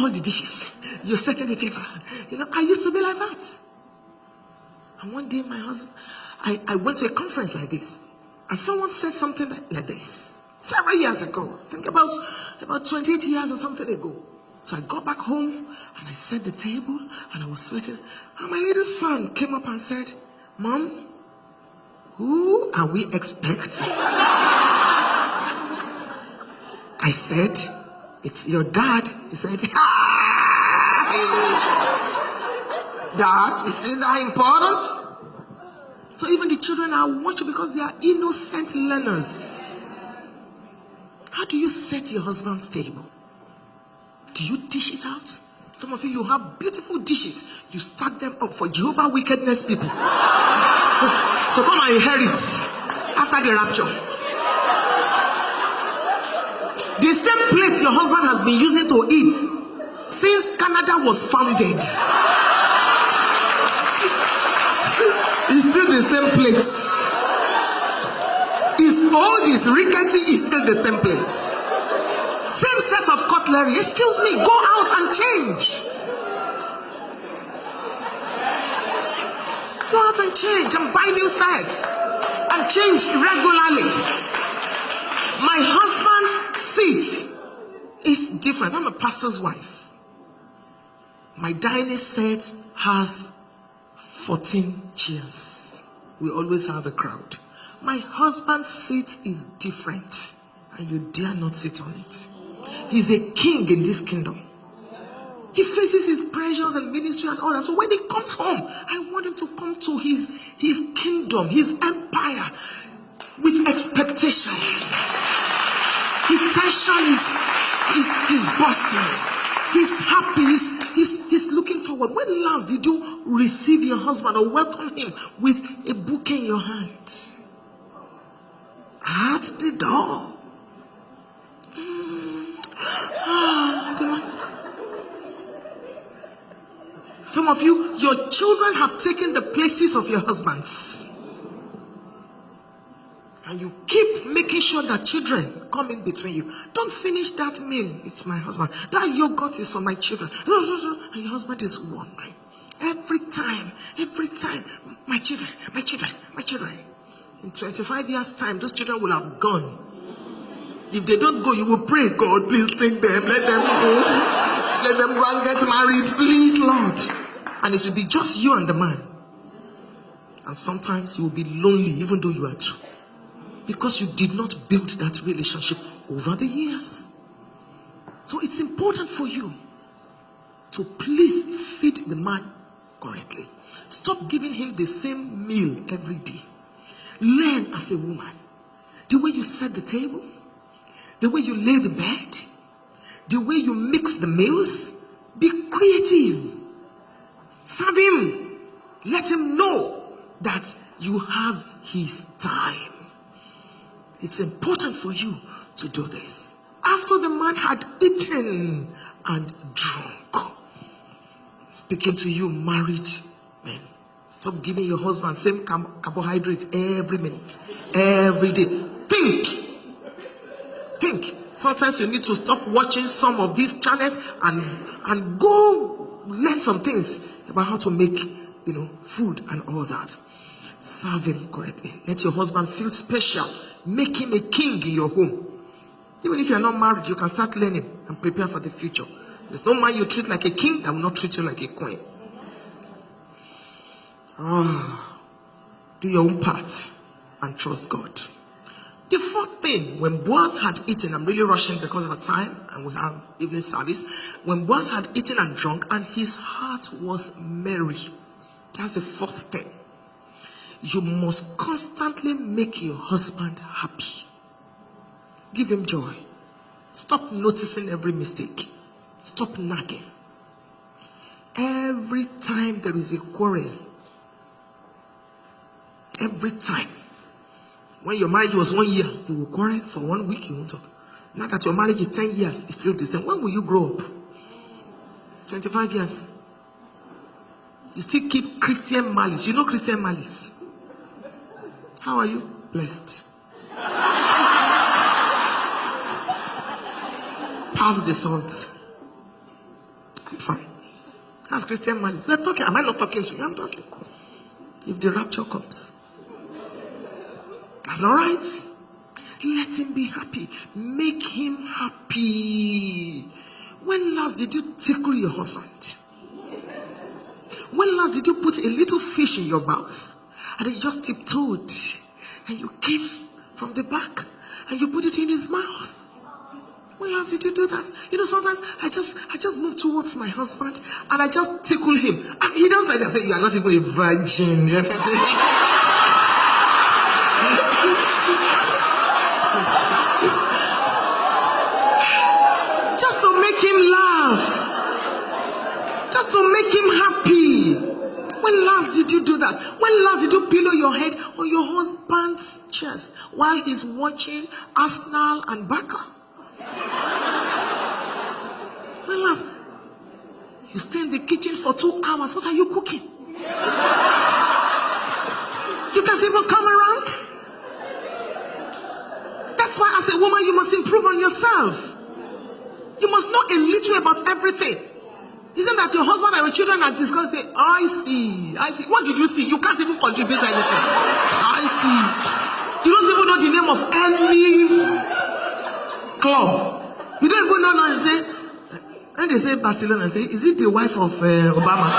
all the dishes. You're setting the table. You know, I used to be like that. And one day my husband, I went to a conference like this, and someone said something like this several years ago. I think about 28 years or something ago. So I got back home and I set the table and I was sweating. And my little son came up and said, "Mom, who are we expecting?" I said, "It's your dad." He said, "Dad, is it that important?" So even the children are watching because they are innocent learners. How do you set your husband's table? Do you dish it out? Some of you have beautiful dishes. You stack them up for Jehovah wickedness people to come and inherit after the rapture. The same plate your husband has been using to eat since Canada was founded. It's still the same plate. It's old, it's rickety, it's still the same plate. Same set of cutlery. Excuse me, go out and change. Go out and change and buy new sets and change regularly. My husband's seat is different. I'm a pastor's wife. My dining set has 14 chairs. We always have a crowd. My husband's seat is different, and you dare not sit on it. He's a king in this kingdom. He faces his pressures and ministry and all that. So when he comes home, I want him to come to his kingdom, his empire, with expectation. His tension is bursting. He's happy. He's looking forward. When last did you receive your husband or welcome him with a bouquet in your hand? At the door. Some of you, your children have taken the places of your husbands. And you keep making sure that children come in between you. Don't finish that meal. It's my husband. That yogurt is for my children. And your husband is wondering. Every time, my children. In 25 years' time, those children will have gone. If they don't go, you will pray, "God, please take them. Let them go. Let them go and get married. Please, Lord." And it will be just you and the man. And sometimes you will be lonely, even though you are two. Because you did not build that relationship over the years. So it's important for you to please feed the man correctly. Stop giving him the same meal every day. Learn as a woman. The way you set the table, the way you lay the bed, the way you mix the meals. Be creative. Serve him. Let him know that you have his time. It's important for you to do this. After the man had eaten and drunk, speaking to you married men, stop giving your husband same carbohydrates every minute, every day. Think. Sometimes you need to stop watching some of these channels and go learn some things about how to make, food and all that. Serve him correctly. Let your husband feel special. Make him a king in your home. Even if you are not married, you can start learning and prepare for the future. There's no man you treat like a king that will not treat you like a queen. Do your own part and trust God. The fourth thing, when Boaz had eaten, I'm really rushing because of the time and we have evening service. When Boaz had eaten and drunk and his heart was merry. That's the fourth thing. You must constantly make your husband happy. Give him joy. Stop noticing every mistake. Stop nagging. Every time there is a quarrel, every time. When your marriage was 1 year, you will quarrel for 1 week, you won't talk. Now that your marriage is 10 years, it's still the same. When will you grow up? 25 years. You still keep Christian malice. You know Christian malice. How are you? Blessed. Pass the salt. I'm fine. That's Christian malice. We're talking. Am I not talking to you? I'm talking. If the rapture comes, that's not right. Let him be happy. Make him happy. When last did you tickle your husband? When last did you put a little fish in your mouth and he just tiptoed and you came from the back and you put it in his mouth? When last did you do that? You know, sometimes I just move towards my husband and I just tickle him. And he does like that. I say, you are not even a virgin. Just to make him laugh. Just to make him happy. When last did you do that? When last did you pillow your head on your husband's chest while he's watching Arsenal and Barca? When last? You stay in the kitchen for 2 hours. What are you cooking? You can't even come around. That's why as a woman you must improve on yourself. You must know a little about everything. Isn't that your husband and your children are discussing? I see. What did you see? You can't even contribute anything. I see. You don't even know the name of any club. You don't even know. Say, when they say Barcelona, say, is it the wife of Obama?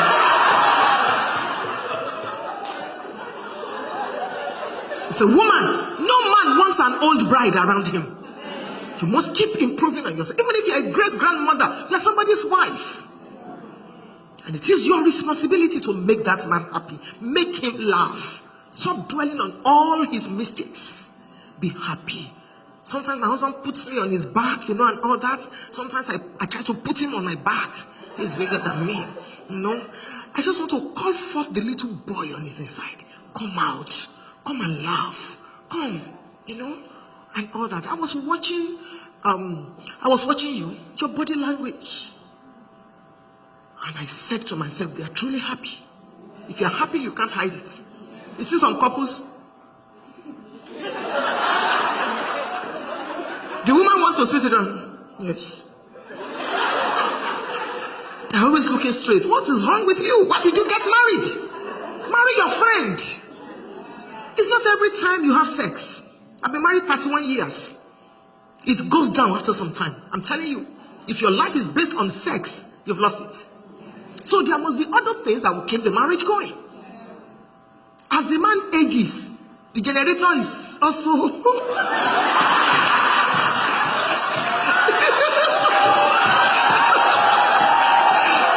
It's a woman. No man wants an old bride around him. You must keep improving on yourself. Even if you're a great grandmother, you're somebody's wife. And it is your responsibility to make that man happy. Make him laugh. Stop dwelling on all his mistakes. Be happy. Sometimes my husband puts me on his back, and all that. Sometimes I try to put him on my back. He's bigger than me. I just want to call forth the little boy on his inside. Come out. Come and laugh. Come. And all that. I was watching you, your body language. And I said to myself, they are truly happy. If you are happy, you can't hide it. You see some couples. The woman wants to speak to them. Yes. They're always looking straight. What is wrong with you? Why did you get married? Marry your friend. It's not every time you have sex. I've been married 31 years. It goes down after some time. I'm telling you, if your life is based on sex, you've lost it. So there must be other things that will keep the marriage going. As the man ages, the generator is also...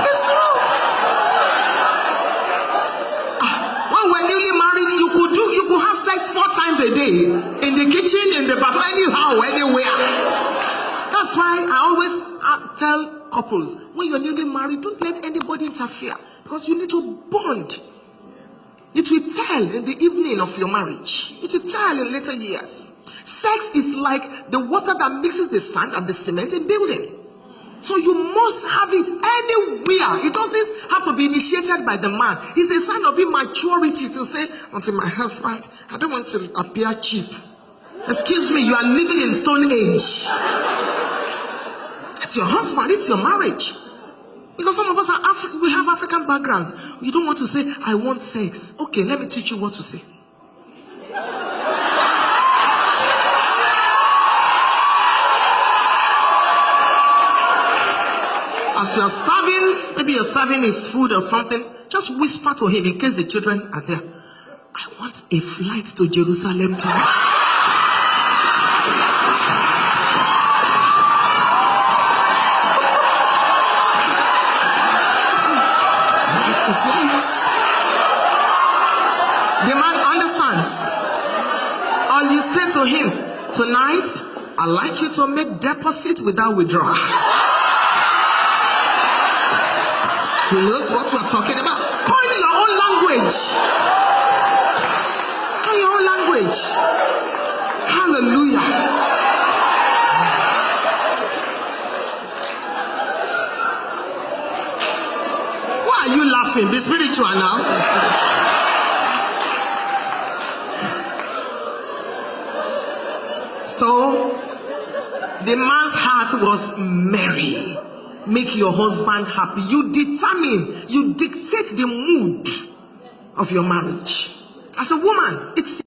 It's true. When we're newly married, you could have sex 4 times a day. In the kitchen, in the bathroom, anyhow, anywhere. That's why I always tell couples, when you're newly married, don't let anybody interfere, because you need to bond. It will tell in the evening of your marriage. It will tell in later years. Sex is like the water that mixes the sand and the cement in building. So you must have it anywhere. It doesn't have to be initiated by the man. It's a sign of immaturity to say, until my husband, I don't want to appear cheap. Excuse me, you are living in Stone Age. It's your husband, it's your marriage. Because some of us we have African backgrounds. You don't want to say, I want sex. Okay, let me teach you what to say. As you are serving, maybe you're serving his food or something, just whisper to him in case the children are there. I want a flight to Jerusalem tonight. The man understands. Or you say to him, tonight, I'd like you to make deposit without withdrawal. He knows what we're talking about. Coin your own language. Coin your own language. Hallelujah. Why are you laughing? Be spiritual now. Be spiritual. So, the man's heart was merry. make your husband happy. You determine, you dictate the mood of your marriage. As a woman, it's